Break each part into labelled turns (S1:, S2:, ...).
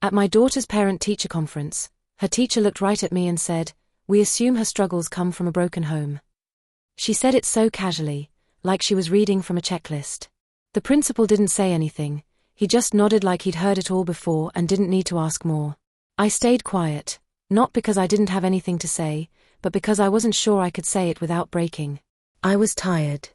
S1: At my daughter's parent-teacher conference, her teacher looked right at me and said, "We assume her struggles come from a broken home." She said it so casually, like she was reading from a checklist. The principal didn't say anything, he just nodded like he'd heard it all before and didn't need to ask more. I stayed quiet, not because I didn't have anything to say, but because I wasn't sure I could say it without breaking. I was tired.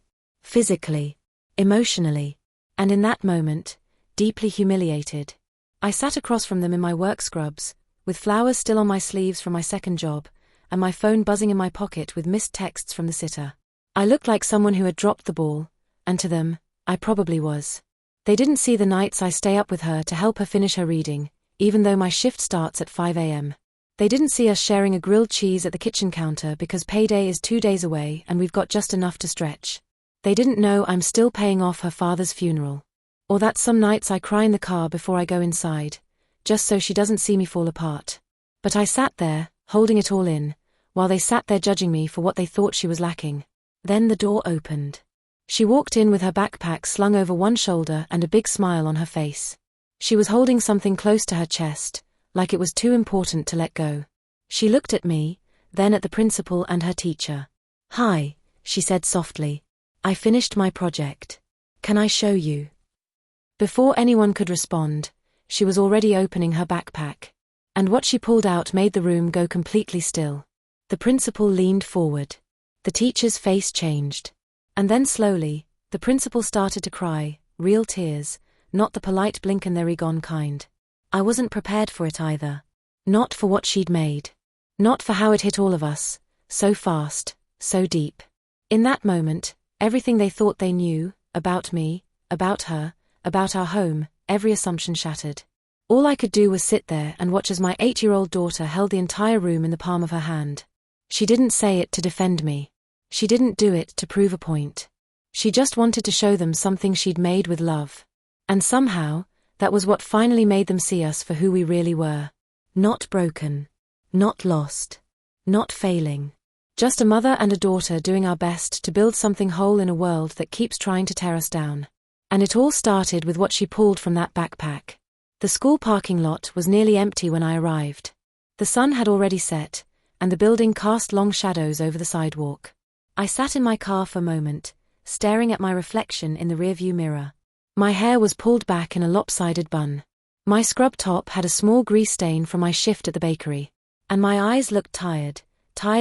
S1: Physically, emotionally, and in that moment, deeply humiliated. I sat across from them in my work scrubs, with flowers still on my sleeves from my second job, and my phone buzzing in my pocket with missed texts from the sitter. I looked like someone who had dropped the ball, and to them, I probably was. They didn't see the nights I stay up with her to help her finish her reading, even though my shift starts at 5 a.m. They didn't see us sharing a grilled cheese at the kitchen counter because payday is 2 days away and we've got just enough to stretch. They didn't know I'm still paying off her father's funeral. Or that some nights I cry in the car before I go inside, just so she doesn't see me fall apart. But I sat there, holding it all in, while they sat there judging me for what they thought she was lacking. Then the door opened. She walked in with her backpack slung over one shoulder and a big smile on her face. She was holding something close to her chest, like it was too important to let go. She looked at me, then at the principal and her teacher. "Hi," she said softly. "I finished my project. Can I show you?" Before anyone could respond, she was already opening her backpack. And what she pulled out made the room go completely still. The principal leaned forward. The teacher's face changed. And then slowly, the principal started to cry, real tears, not the polite blink and they're gone kind. I wasn't prepared for it either. Not for what she'd made. Not for how it hit all of us, so fast, so deep. In that moment, everything they thought they knew, about me, about her, about our home, every assumption shattered. All I could do was sit there and watch as my 8-year-old daughter held the entire room in the palm of her hand. She didn't say it to defend me. She didn't do it to prove a point. She just wanted to show them something she'd made with love. And somehow, that was what finally made them see us for who we really were. Not broken. Not lost. Not failing. Just a mother and a daughter doing our best to build something whole in a world that keeps trying to tear us down. And it all started with what she pulled from that backpack. The school parking lot was nearly empty when I arrived. The sun had already set, and the building cast long shadows over the sidewalk. I sat in my car for a moment, staring at my reflection in the rearview mirror. My hair was pulled back in a lopsided bun. My scrub top had a small grease stain from my shift at the bakery. And my eyes looked tired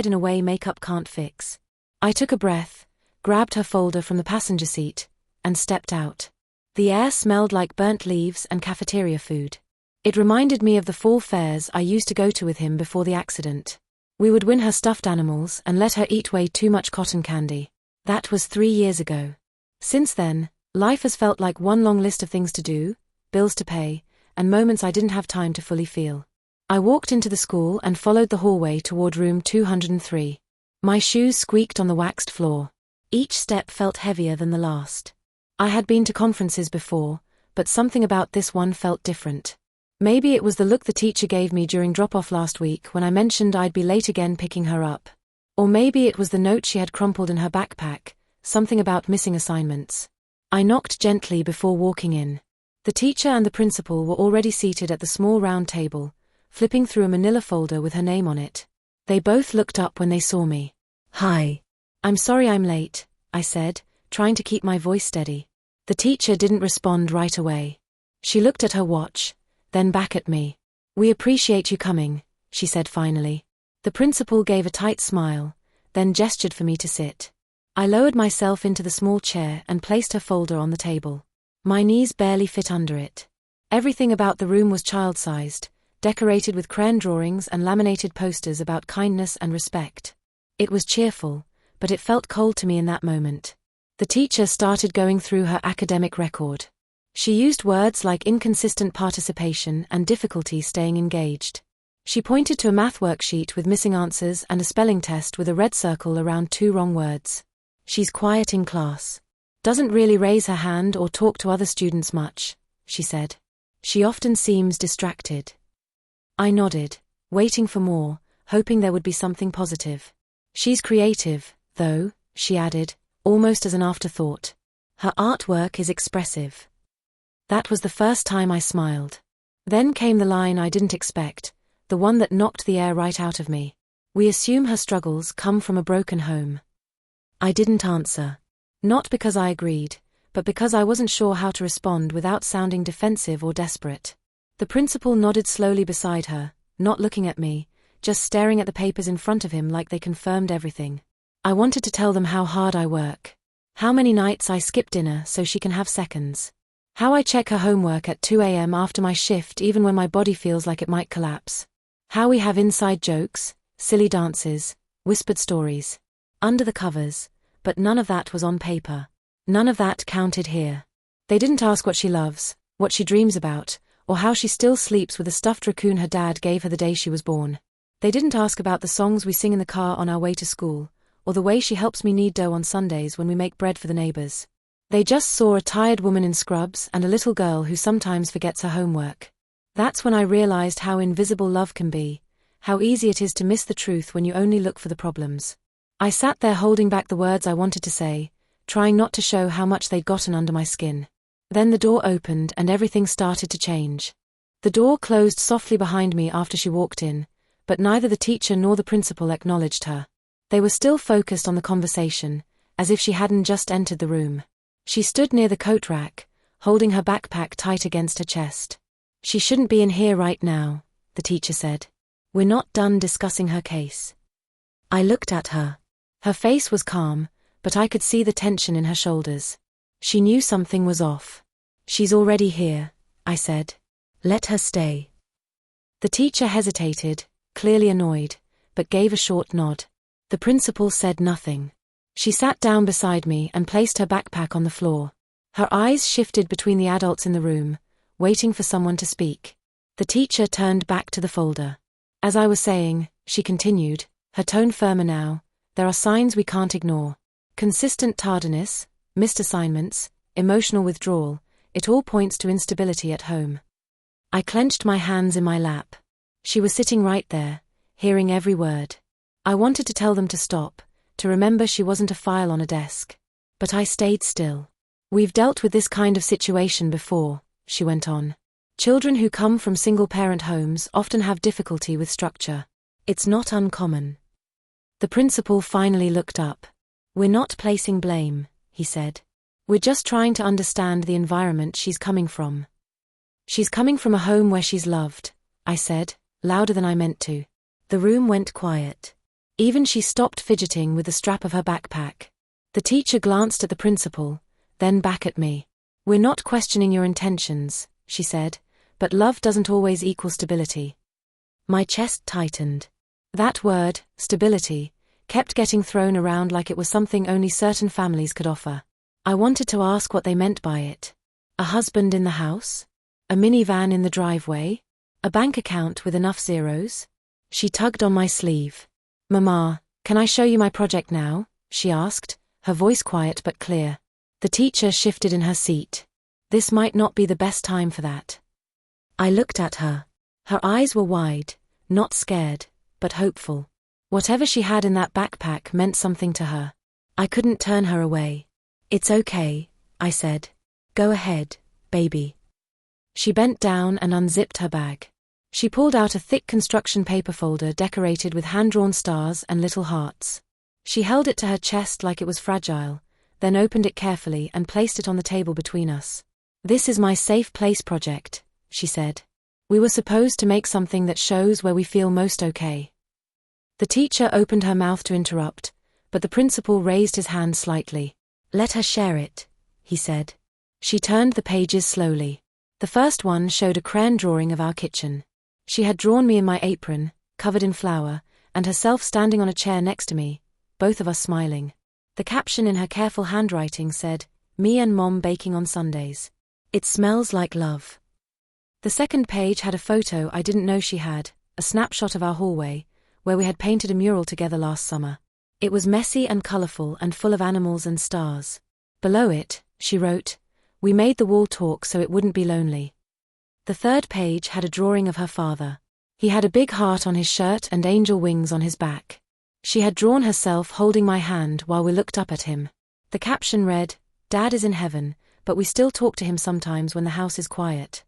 S1: in a way makeup can't fix. I took a breath, grabbed her folder from the passenger seat, and stepped out. The air smelled like burnt leaves and cafeteria food. It reminded me of the fall fairs I used to go to with him before the accident. We would win her stuffed animals and let her eat way too much cotton candy. That was 3 years ago. Since then, life has felt like one long list of things to do, bills to pay, and moments I didn't have time to fully feel. I walked into the school and followed the hallway toward room 203. My shoes squeaked on the waxed floor. Each step felt heavier than the last. I had been to conferences before, but something about this one felt different. Maybe it was the look the teacher gave me during drop-off last week when I mentioned I'd be late again picking her up. Or maybe it was the note she had crumpled in her backpack, something about missing assignments. I knocked gently before walking in. The teacher and the principal were already seated at the small round table, flipping through a manila folder with her name on it. They both looked up when they saw me. "Hi. I'm sorry I'm late," I said, trying to keep my voice steady. The teacher didn't respond right away. She looked at her watch, then back at me. "We appreciate you coming," she said finally. The principal gave a tight smile, then gestured for me to sit. I lowered myself into the small chair and placed her folder on the table. My knees barely fit under it. Everything about the room was child-sized, decorated with crayon drawings and laminated posters about kindness and respect. It was cheerful, but it felt cold to me in that moment. The teacher started going through her academic record. She used words like inconsistent participation and difficulty staying engaged. She pointed to a math worksheet with missing answers and a spelling test with a red circle around 2 wrong words. "She's quiet in class. Doesn't really raise her hand or talk to other students much," she said. "She often seems distracted." I nodded, waiting for more, hoping there would be something positive. "She's creative, though," she added, almost as an afterthought. "Her artwork is expressive." That was the first time I smiled. Then came the line I didn't expect, the one that knocked the air right out of me. We assume her struggles come from a broken home. I didn't answer. Not because I agreed, but because I wasn't sure how to respond without sounding defensive or desperate. The principal nodded slowly beside her, not looking at me, just staring at the papers in front of him like they confirmed everything. I wanted to tell them how hard I work. How many nights I skip dinner so she can have seconds. How I check her homework at 2 a.m. after my shift even when my body feels like it might collapse. How we have inside jokes, silly dances, whispered stories. Under the covers, but none of that was on paper. None of that counted here. They didn't ask what she loves, what she dreams about, or how she still sleeps with the stuffed raccoon her dad gave her the day she was born. They didn't ask about the songs we sing in the car on our way to school, or the way she helps me knead dough on Sundays when we make bread for the neighbors. They just saw a tired woman in scrubs and a little girl who sometimes forgets her homework. That's when I realized how invisible love can be, how easy it is to miss the truth when you only look for the problems. I sat there holding back the words I wanted to say, trying not to show how much they'd gotten under my skin. Then the door opened and everything started to change. The door closed softly behind me after she walked in, but neither the teacher nor the principal acknowledged her. They were still focused on the conversation, as if she hadn't just entered the room. She stood near the coat rack, holding her backpack tight against her chest. She shouldn't be in here right now, the teacher said. We're not done discussing her case. I looked at her. Her face was calm, but I could see the tension in her shoulders. She knew something was off. She's already here, I said. Let her stay. The teacher hesitated, clearly annoyed, but gave a short nod. The principal said nothing. She sat down beside me and placed her backpack on the floor. Her eyes shifted between the adults in the room, waiting for someone to speak. The teacher turned back to the folder. As I was saying, she continued, her tone firmer now, there are signs we can't ignore. Consistent tardiness, missed assignments, emotional withdrawal, it all points to instability at home. I clenched my hands in my lap. She was sitting right there, hearing every word. I wanted to tell them to stop, to remember she wasn't a file on a desk. But I stayed still. We've dealt with this kind of situation before, she went on. Children who come from single-parent homes often have difficulty with structure. It's not uncommon. The principal finally looked up. We're not placing blame, he said. We're just trying to understand the environment she's coming from. She's coming from a home where she's loved, I said, louder than I meant to. The room went quiet. Even she stopped fidgeting with the strap of her backpack. The teacher glanced at the principal, then back at me. We're not questioning your intentions, she said, but love doesn't always equal stability. My chest tightened. That word, stability, kept getting thrown around like it was something only certain families could offer. I wanted to ask what they meant by it. A husband in the house? A minivan in the driveway? A bank account with enough zeros? She tugged on my sleeve. Mama, can I show you my project now? She asked, her voice quiet but clear. The teacher shifted in her seat. This might not be the best time for that. I looked at her. Her eyes were wide, not scared, but hopeful. Whatever she had in that backpack meant something to her. I couldn't turn her away. It's okay, I said. Go ahead, baby. She bent down and unzipped her bag. She pulled out a thick construction paper folder decorated with hand-drawn stars and little hearts. She held it to her chest like it was fragile, then opened it carefully and placed it on the table between us. This is my safe place project, she said. We were supposed to make something that shows where we feel most okay. The teacher opened her mouth to interrupt, but the principal raised his hand slightly. Let her share it, he said. She turned the pages slowly. The first one showed a crayon drawing of our kitchen. She had drawn me in my apron, covered in flour, and herself standing on a chair next to me, both of us smiling. The caption in her careful handwriting said, "Me and Mom baking on Sundays. It smells like love." The second page had a photo I didn't know she had, a snapshot of our hallway, where we had painted a mural together last summer. It was messy and colorful and full of animals and stars. Below it, she wrote, "We made the wall talk so it wouldn't be lonely." The third page had a drawing of her father. He had a big heart on his shirt and angel wings on his back. She had drawn herself holding my hand while we looked up at him. The caption read, "Dad is in heaven, but we still talk to him sometimes when the house is quiet."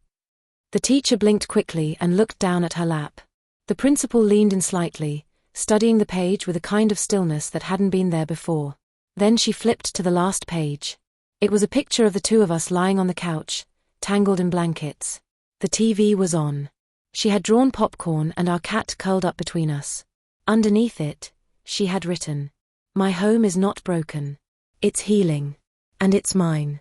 S1: The teacher blinked quickly and looked down at her lap. The principal leaned in slightly, studying the page with a kind of stillness that hadn't been there before. Then she flipped to the last page. It was a picture of the two of us lying on the couch, tangled in blankets. The TV was on. She had drawn popcorn and our cat curled up between us. Underneath it, she had written, "My home is not broken. It's healing. And it's mine."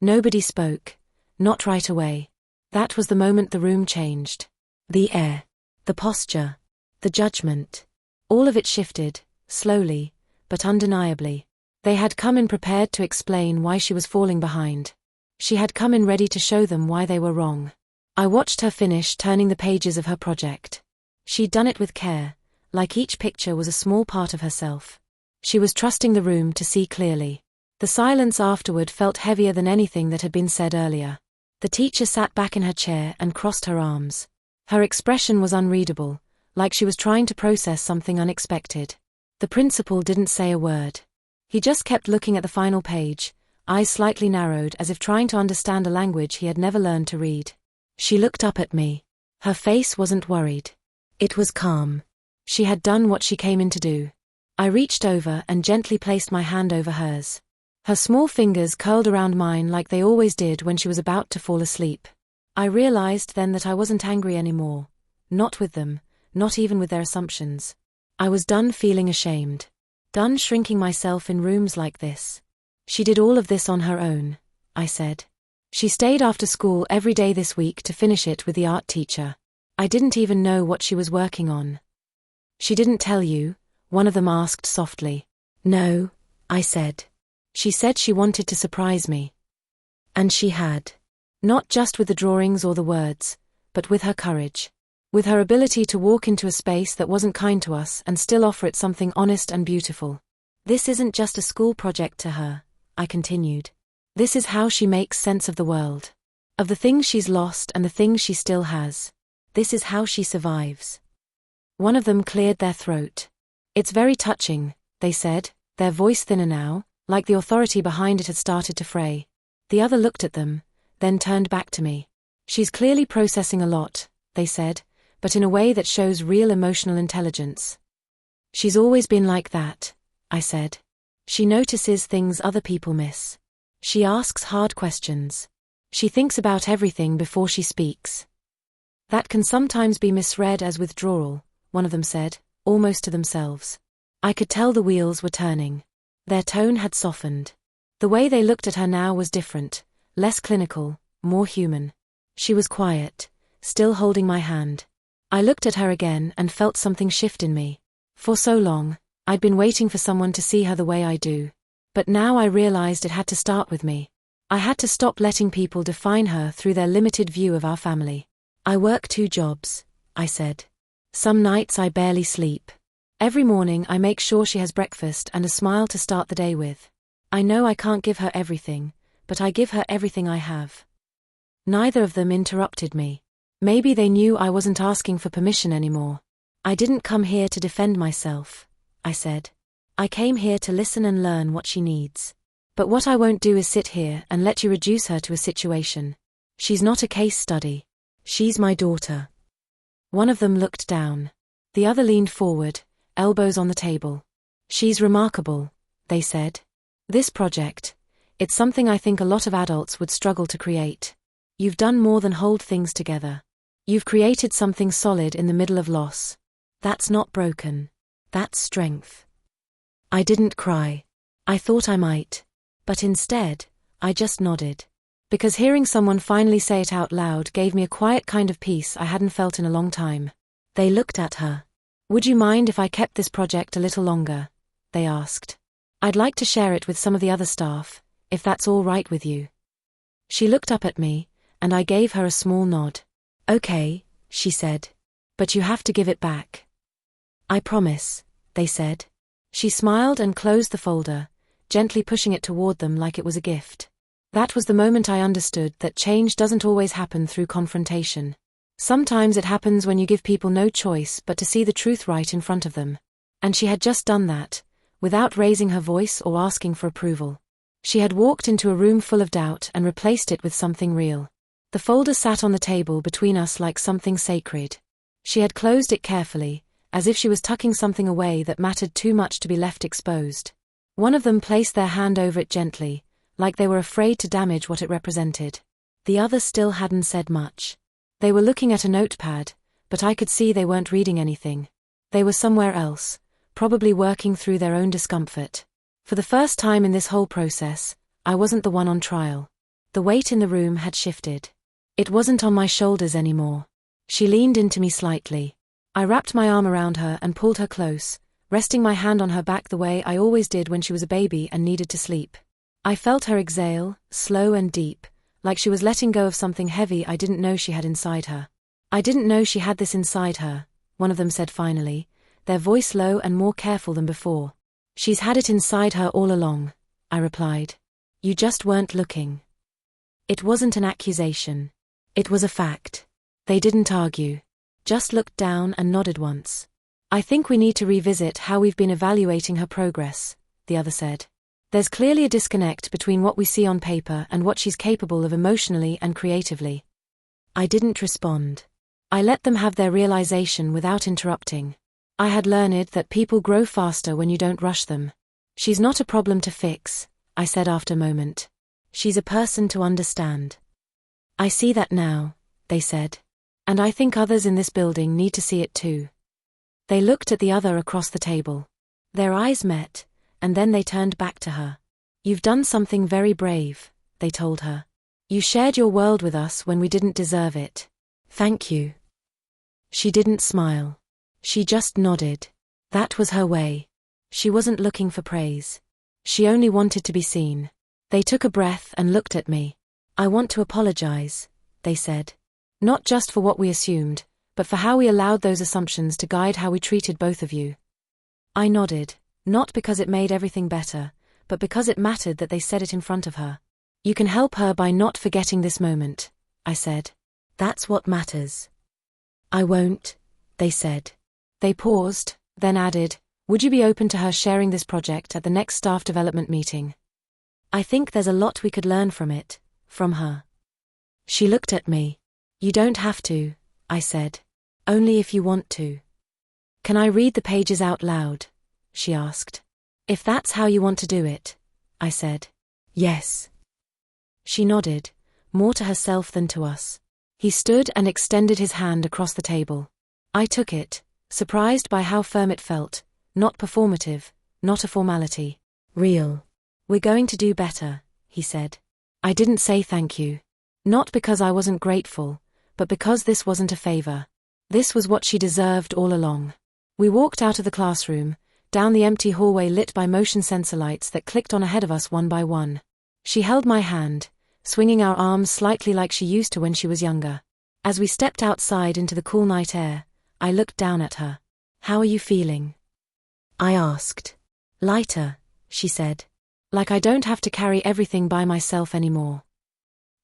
S1: Nobody spoke, not right away. That was the moment the room changed. The air, the posture, the judgment. All of it shifted, slowly, but undeniably. They had come in prepared to explain why she was falling behind. She had come in ready to show them why they were wrong. I watched her finish turning the pages of her project. She'd done it with care, like each picture was a small part of herself. She was trusting the room to see clearly. The silence afterward felt heavier than anything that had been said earlier. The teacher sat back in her chair and crossed her arms. Her expression was unreadable, like she was trying to process something unexpected. The principal didn't say a word. He just kept looking at the final page, eyes slightly narrowed as if trying to understand a language he had never learned to read. She looked up at me. Her face wasn't worried. It was calm. She had done what she came in to do. I reached over and gently placed my hand over hers. Her small fingers curled around mine like they always did when she was about to fall asleep. I realized then that I wasn't angry anymore. Not with them, not even with their assumptions. I was done feeling ashamed. Done shrinking myself in rooms like this. She did all of this on her own, I said. She stayed after school every day this week to finish it with the art teacher. I didn't even know what she was working on. She didn't tell you? One of them asked softly. No, I said. She said she wanted to surprise me. And she had. Not just with the drawings or the words, but with her courage. With her ability to walk into a space that wasn't kind to us and still offer it something honest and beautiful. This isn't just a school project to her, I continued. This is how she makes sense of the world. Of the things she's lost and the things she still has. This is how she survives. One of them cleared their throat. It's very touching, they said, their voice thinner now, like the authority behind it had started to fray. The other looked at them, then turned back to me. She's clearly processing a lot, they said, but in a way that shows real emotional intelligence. She's always been like that, I said. She notices things other people miss. She asks hard questions. She thinks about everything before she speaks. That can sometimes be misread as withdrawal, one of them said, almost to themselves. I could tell the wheels were turning. Their tone had softened. The way they looked at her now was different, less clinical, more human. She was quiet, still holding my hand. I looked at her again and felt something shift in me. For so long, I'd been waiting for someone to see her the way I do. But now I realized it had to start with me. I had to stop letting people define her through their limited view of our family. I work 2 jobs, I said. Some nights I barely sleep. Every morning I make sure she has breakfast and a smile to start the day with. I know I can't give her everything, but I give her everything I have. Neither of them interrupted me. Maybe they knew I wasn't asking for permission anymore. I didn't come here to defend myself, I said. I came here to listen and learn what she needs. But what I won't do is sit here and let you reduce her to a situation. She's not a case study. She's my daughter. One of them looked down. The other leaned forward, elbows on the table. She's remarkable, they said. This project, it's something I think a lot of adults would struggle to create. You've done more than hold things together. You've created something solid in the middle of loss. That's not broken. That's strength. I didn't cry. I thought I might. But instead, I just nodded. Because hearing someone finally say it out loud gave me a quiet kind of peace I hadn't felt in a long time. They looked at her. Would you mind if I kept this project a little longer? They asked. I'd like to share it with some of the other staff, if that's all right with you. She looked up at me, and I gave her a small nod. Okay, she said. But you have to give it back. I promise, they said. She smiled and closed the folder, gently pushing it toward them like it was a gift. That was the moment I understood that change doesn't always happen through confrontation. Sometimes it happens when you give people no choice but to see the truth right in front of them. And she had just done that, without raising her voice or asking for approval. She had walked into a room full of doubt and replaced it with something real. The folder sat on the table between us like something sacred. She had closed it carefully, as if she was tucking something away that mattered too much to be left exposed. One of them placed their hand over it gently, like they were afraid to damage what it represented. The other still hadn't said much. They were looking at a notepad, but I could see they weren't reading anything. They were somewhere else, probably working through their own discomfort. For the first time in this whole process, I wasn't the one on trial. The weight in the room had shifted. It wasn't on my shoulders anymore. She leaned into me slightly. I wrapped my arm around her and pulled her close, resting my hand on her back the way I always did when she was a baby and needed to sleep. I felt her exhale, slow and deep, like she was letting go of something heavy I didn't know she had inside her. I didn't know she had this inside her, one of them said finally, their voice low and more careful than before. She's had it inside her all along, I replied. You just weren't looking. It wasn't an accusation. It was a fact. They didn't argue. Just looked down and nodded once. I think we need to revisit how we've been evaluating her progress, the other said. There's clearly a disconnect between what we see on paper and what she's capable of emotionally and creatively. I didn't respond. I let them have their realization without interrupting. I had learned that people grow faster when you don't rush them. She's not a problem to fix, I said after a moment. She's a person to understand. I see that now, they said. And I think others in this building need to see it too. They looked at the other across the table. Their eyes met, and then they turned back to her. You've done something very brave, they told her. You shared your world with us when we didn't deserve it. Thank you. She didn't smile. She just nodded. That was her way. She wasn't looking for praise. She only wanted to be seen. They took a breath and looked at me. I want to apologize, they said. Not just for what we assumed, but for how we allowed those assumptions to guide how we treated both of you. I nodded, not because it made everything better, but because it mattered that they said it in front of her. You can help her by not forgetting this moment, I said. That's what matters. I won't, they said. They paused, then added, would you be open to her sharing this project at the next staff development meeting? I think there's a lot we could learn from it, from her. She looked at me. You don't have to, I said. Only if you want to. Can I read the pages out loud? She asked. If that's how you want to do it, I said. Yes. She nodded, more to herself than to us. He stood and extended his hand across the table. I took it, surprised by how firm it felt, not performative, not a formality. Real. We're going to do better, he said. I didn't say thank you. Not because I wasn't grateful, but because this wasn't a favor. This was what she deserved all along. We walked out of the classroom, down the empty hallway lit by motion sensor lights that clicked on ahead of us one by one. She held my hand, swinging our arms slightly like she used to when she was younger. As we stepped outside into the cool night air, I looked down at her. How are you feeling? I asked. Lighter, she said. Like I don't have to carry everything by myself anymore.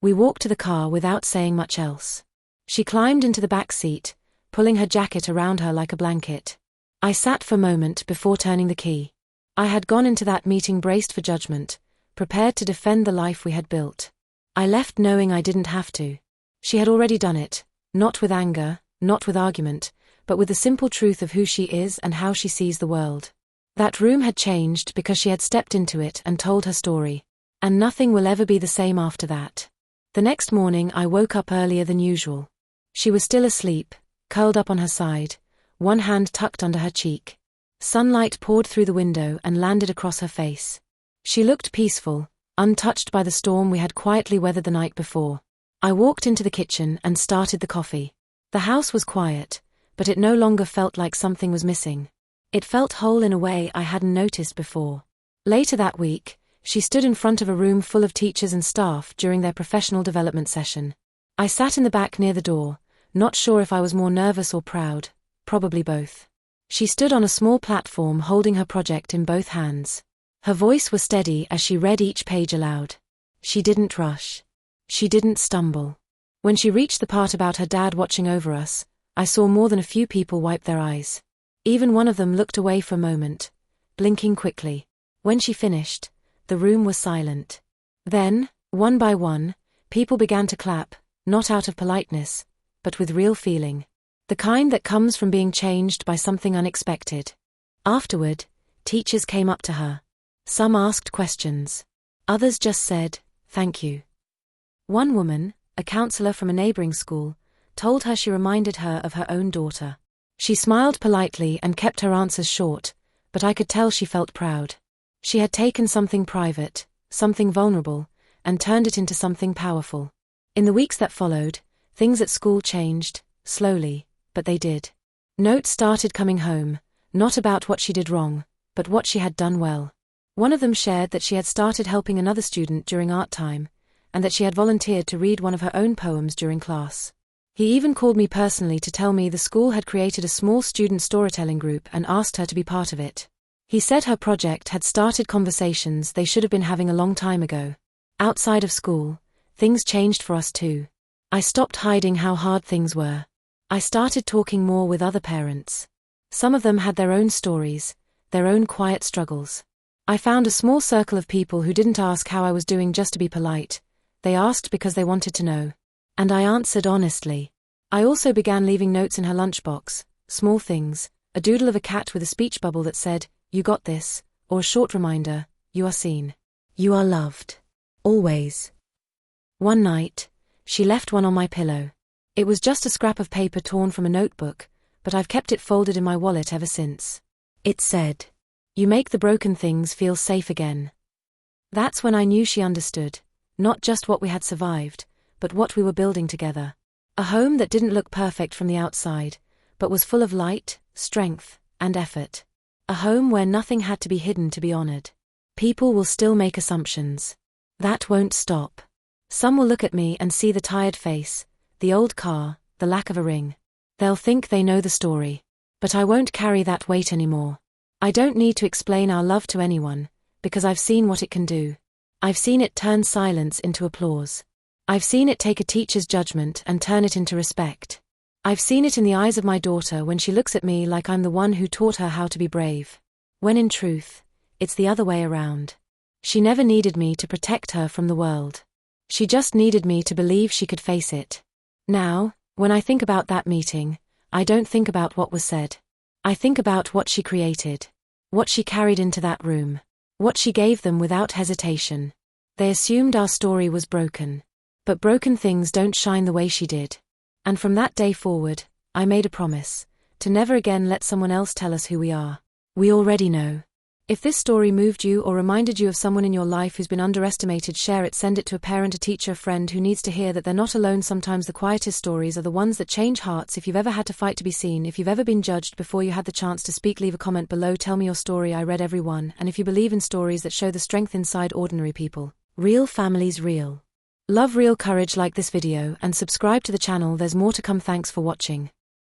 S1: We walked to the car without saying much else. She climbed into the back seat, pulling her jacket around her like a blanket. I sat for a moment before turning the key. I had gone into that meeting braced for judgment, prepared to defend the life we had built. I left knowing I didn't have to. She had already done it, not with anger, not with argument, but with the simple truth of who she is and how she sees the world. That room had changed because she had stepped into it and told her story. And nothing will ever be the same after that. The next morning I woke up earlier than usual. She was still asleep, curled up on her side, one hand tucked under her cheek. Sunlight poured through the window and landed across her face. She looked peaceful, untouched by the storm we had quietly weathered the night before. I walked into the kitchen and started the coffee. The house was quiet, but it no longer felt like something was missing. It felt whole in a way I hadn't noticed before. Later that week, she stood in front of a room full of teachers and staff during their professional development session. I sat in the back near the door, not sure if I was more nervous or proud, probably both. She stood on a small platform holding her project in both hands. Her voice was steady as she read each page aloud. She didn't rush. She didn't stumble. When she reached the part about her dad watching over us, I saw more than a few people wipe their eyes. Even one of them looked away for a moment, blinking quickly. When she finished, the room was silent. Then, one by one, people began to clap, not out of politeness, but with real feeling. The kind that comes from being changed by something unexpected. Afterward, teachers came up to her. Some asked questions. Others just said, "Thank you." One woman, a counselor from a neighboring school, told her she reminded her of her own daughter. She smiled politely and kept her answers short, but I could tell she felt proud. She had taken something private, something vulnerable, and turned it into something powerful. In the weeks that followed, things at school changed, slowly, but they did. Notes started coming home, not about what she did wrong, but what she had done well. One of them shared that she had started helping another student during art time, and that she had volunteered to read one of her own poems during class. He even called me personally to tell me the school had created a small student storytelling group and asked her to be part of it. He said her project had started conversations they should have been having a long time ago. Outside of school, things changed for us too. I stopped hiding how hard things were. I started talking more with other parents. Some of them had their own stories, their own quiet struggles. I found a small circle of people who didn't ask how I was doing just to be polite. They asked because they wanted to know. And I answered honestly. I also began leaving notes in her lunchbox, small things, a doodle of a cat with a speech bubble that said, "You got this," or a short reminder, "You are seen. You are loved. Always." One night, she left one on my pillow. It was just a scrap of paper torn from a notebook, but I've kept it folded in my wallet ever since. It said, "You make the broken things feel safe again." That's when I knew she understood, not just what we had survived, but what we were building together. A home that didn't look perfect from the outside, but was full of light, strength, and effort. A home where nothing had to be hidden to be honored. People will still make assumptions. That won't stop. Some will look at me and see the tired face, the old car, the lack of a ring. They'll think they know the story. But I won't carry that weight anymore. I don't need to explain our love to anyone, because I've seen what it can do. I've seen it turn silence into applause. I've seen it take a teacher's judgment and turn it into respect. I've seen it in the eyes of my daughter when she looks at me like I'm the one who taught her how to be brave. When in truth, it's the other way around. She never needed me to protect her from the world. She just needed me to believe she could face it. Now, when I think about that meeting, I don't think about what was said. I think about what she created. What she carried into that room. What she gave them without hesitation. They assumed our story was broken. But broken things don't shine the way she did. And from that day forward, I made a promise, to never again let someone else tell us who we are. We already know. If this story moved you or reminded you of someone in your life who's been underestimated, share it, send it to a parent, a teacher, a friend who needs to hear that they're not alone. Sometimes the quietest stories are the ones that change hearts. If you've ever had to fight to be seen, if you've ever been judged before you had the chance to speak, leave a comment below, tell me your story, I read every one. And if you believe in stories that show the strength inside ordinary people, real families, real love, real courage, like this video and subscribe to the channel, there's more to come. Thanks for watching.